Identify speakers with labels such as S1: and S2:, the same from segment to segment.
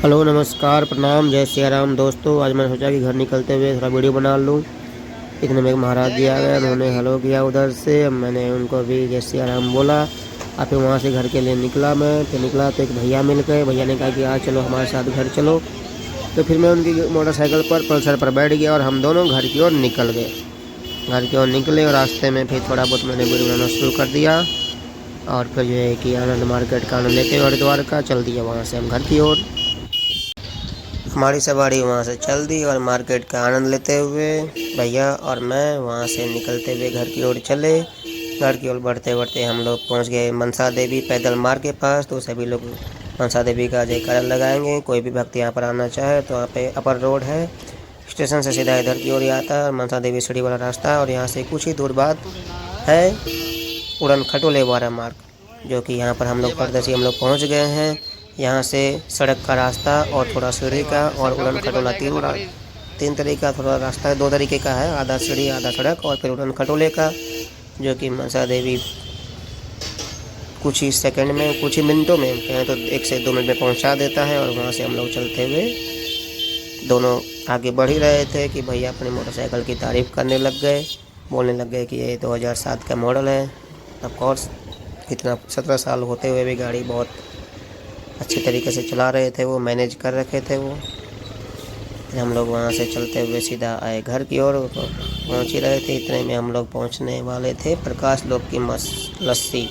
S1: Hello नमस्कार प्रणाम जय सिया राम दोस्तों। आज मैंने सोचा कि घर निकलते हुए थोड़ा वीडियो बना लूँ। इतने में एक महाराज जी आ गए, उन्होंने हेलो किया उधर से। मैंने उनको भी जय सिया राम बोला और फिर वहाँ से घर के लिए निकला। मैं फिर निकला तो एक भैया मिल गए। भैया ने कहा कि आज चलो हमारे साथ घर चलो। तो फिर मैं उनकी मोटरसाइकिल पर पल्सर पर बैठ गया और हम दोनों घर की ओर निकल गए। घर की ओर निकले और रास्ते में फिर थोड़ा बहुत मैंने वीडियो बनाना शुरू कर दिया और फिर जो है कि आनंद मार्केट का आनंद लेते हरिद्वार का चल दिया वहाँ से हम घर की ओर। हमारी सवारी वहाँ से चल दी और मार्केट का आनंद लेते हुए भैया और मैं वहाँ से निकलते हुए घर की ओर चले। घर की ओर बढ़ते बढ़ते हम लोग पहुँच गए मनसा देवी पैदल मार्ग के पास। तो सभी लोग मनसा देवी का जयकारा लगाएंगे। कोई भी भक्त यहाँ पर आना चाहे तो यहाँ पे अपर रोड है, स्टेशन से सीधा इधर की ओर ही आता है और मनसा देवी सीढ़ी वाला रास्ता है। और यहाँ से कुछ ही दूर बाद है उड़न खटोले वाला मार्ग, जो कि यहाँ पर हम लोग परदेसी हम लोग पहुँच गए हैं। यहाँ से सड़क का रास्ता और थोड़ा सीढ़ी का और उड़न खटोला तीन तरीके का थोड़ा रास्ता, दो तरीके का है, आधा सीढ़ी आधा सड़क और फिर उड़न खटोले का, जो कि मनसा देवी कुछ ही सेकंड में कुछ ही मिनटों में कहें तो 1 से 2 मिनट में पहुँचा देता है। और वहाँ से हम लोग चलते हुए दोनों आगे बढ़ ही रहे थे कि भैया अपनी मोटरसाइकिल की तारीफ़ करने लग गए, बोलने लग गए कि ये 2007 का मॉडल है। ऑफ कोर्स इतना 17 साल होते हुए भी गाड़ी बहुत अच्छे तरीके से चला रहे थे, वो मैनेज कर रखे थे वो। फिर हम लोग वहाँ से चलते हुए सीधा आए घर की ओर। तो पहुँच ही रहे थे, इतने में हम लोग पहुँचने वाले थे प्रकाश लोक की लस्सी,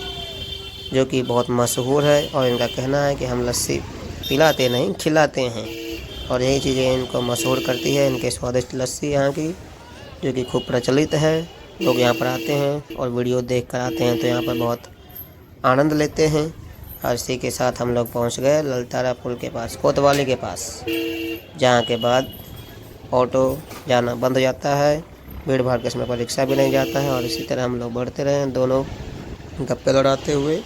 S1: जो कि बहुत मशहूर है। और इनका कहना है कि हम लस्सी पिलाते नहीं खिलाते हैं, और यही चीज़ें इनको मशहूर करती है, इनके स्वादिष्ट लस्सी यहाँ की, जो कि खूब प्रचलित है। लोग यहाँ पर आते हैं और वीडियो देख कर आते हैं तो यहाँ पर बहुत आनंद लेते हैं। और इसी के साथ हम लोग पहुँच गए ललतारा पुल के पास, कोतवाली के पास, जहाँ के बाद ऑटो जाना बंद हो जाता है। भीड़ भाड़ के समय पर रिक्शा भी नहीं जाता है। और इसी तरह हम लोग बढ़ते रहे, दोनों गप्पे लड़ाते हुए,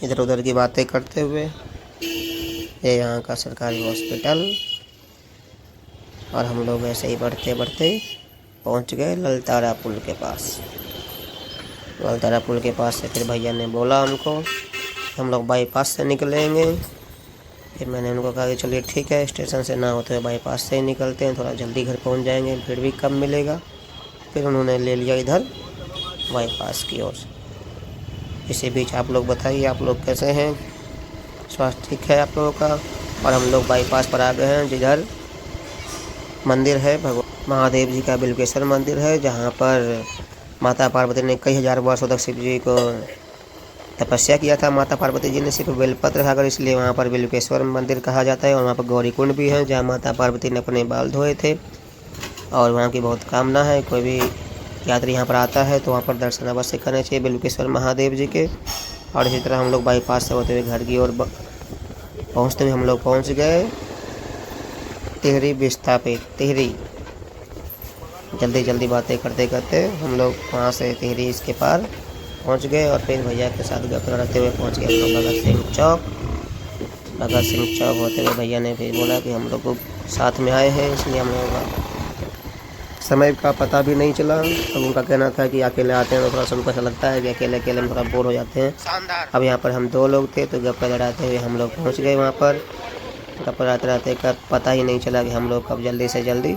S1: इधर उधर की बातें करते हुए। ये यहाँ का सरकारी हॉस्पिटल। और हम लोग ऐसे ही बढ़ते बढ़ते पहुँच गए ललतारा पुल के पास। ललतारा पुल के पास से फिर भैया ने बोला हमको हम लोग बाईपास से निकलेंगे। फिर मैंने उनको कहा कि चलिए ठीक है, स्टेशन से ना होते हुए बाईपास से ही निकलते हैं, थोड़ा जल्दी घर पहुंच जाएंगे, भीड़ भी कम मिलेगा। फिर उन्होंने ले लिया इधर बाईपास की ओर। इसी बीच आप लोग बताइए, आप लोग कैसे हैं, स्वास्थ्य ठीक है आप लोगों का। और हम लोग बाईपास पर आ गए हैं, जिधर मंदिर है भगवान महादेव जी का, बिल्वेश्वर मंदिर है, जहाँ पर माता पार्वती ने कई हज़ार वर्षों तक शिव जी को तपस्या किया था। माता पार्वती जी ने सिर्फ बेलपत्र खाकर, इसलिए वहाँ पर बिल्वेश्वर मंदिर कहा जाता है। और वहाँ पर गौरी कुंड भी है, जहाँ माता पार्वती ने अपने बाल धोए थे। और वहाँ की बहुत कामना है, कोई भी यात्री यहाँ पर आता है तो वहाँ पर दर्शन अवश्य करने चाहिए बिल्वेश्वर महादेव जी के। और इसी तरह हम लोग बाईपास से होते हुए घर की ओर पहुँचते हुए हम लोग पहुँच गए टिहरी विस्थापित टिहरी। जल्दी जल्दी बातें करते करते हम लोग वहाँ से टिहरी इसके पार पहुंच गए। और फिर भैया के साथ गप लड़ाते हुए पहुंच गए हम लोग भगत सिंह चौक। भगत सिंह चौक होते हुए भैया ने फिर बोला कि हम लोग को साथ में आए हैं, इसलिए हम लोगों का समय का पता भी नहीं चला। अब उनका कहना था कि अकेले आते हैं तो थोड़ा सा उनको ऐसा लगता है कि अकेले अकेले में थोड़ा बोर हो जाते हैं। अब यहाँ पर हम 2 लोग थे तो गप लड़ाते हुए हम लोग पहुँच गए वहाँ पर। गप लड़ाते रहते का पता ही नहीं चला कि हम लोग कब जल्दी से जल्दी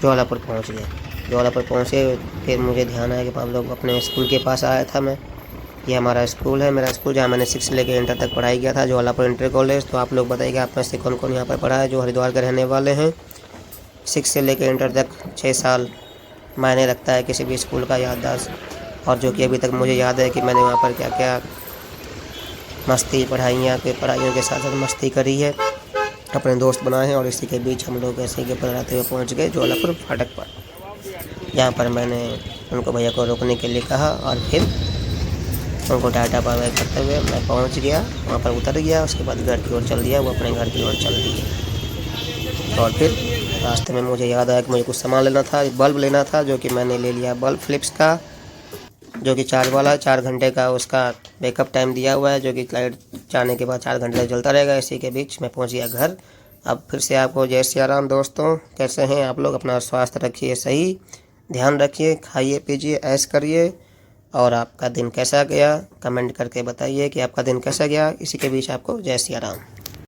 S1: ज्वालापुर पहुँच गए। ज्वालापुर पहुँचे फिर मुझे ध्यान आया कि हम लोग अपने स्कूल के पास आया था मैं। ये हमारा स्कूल है, मेरा स्कूल, जहाँ मैंने 6 से लेकर इंटर तक पढ़ाई किया था, ज्वालापुर इंटर कॉलेज। तो आप लोग बताइए आप में से कौन कौन यहाँ पर पढ़ा है जो हरिद्वार के रहने वाले हैं। 6 से लेकर इंटर तक 6 साल मायने रखता है किसी भी स्कूल का याददाश्त। और जो कि अभी तक मुझे याद है कि मैंने वहाँ पर क्या क्या मस्ती पढ़ाइयों के साथ साथ मस्ती करी है, अपने दोस्त बनाए हैं। और इसी के बीच हम लोग ऐसे ही पढ़ाते हुए पहुँच गए ज्वालापुर फाटक पर, जहाँ पर मैंने उनको भैया को रोकने के लिए कहा और फिर उनको टाटा बाय बाय करते हुए मैं पहुँच गया, वहाँ पर उतर गया। उसके बाद घर की ओर चल दिया, वो अपने घर की ओर चल दिए। और फिर रास्ते में मुझे याद आया कि मुझे कुछ सामान लेना था, बल्ब लेना था, जो कि मैंने ले लिया बल्ब फिलिप्स का, जो कि चार्ज वाला 4 घंटे का उसका बैकअप टाइम दिया हुआ है, जो कि लाइट जाने के बाद 4 घंटे तक जलता रहेगा। इसी के बीच मैं पहुँच गया घर। अब फिर से आपको जय सिया राम दोस्तों, कैसे हैं आप लोग, अपना स्वास्थ्य रखिए सही, ध्यान रखिए, खाइए पीजिए ऐश करिए। और आपका दिन कैसा गया कमेंट करके बताइए कि आपका दिन कैसा गया। इसी के बीच आपको जय सिया राम।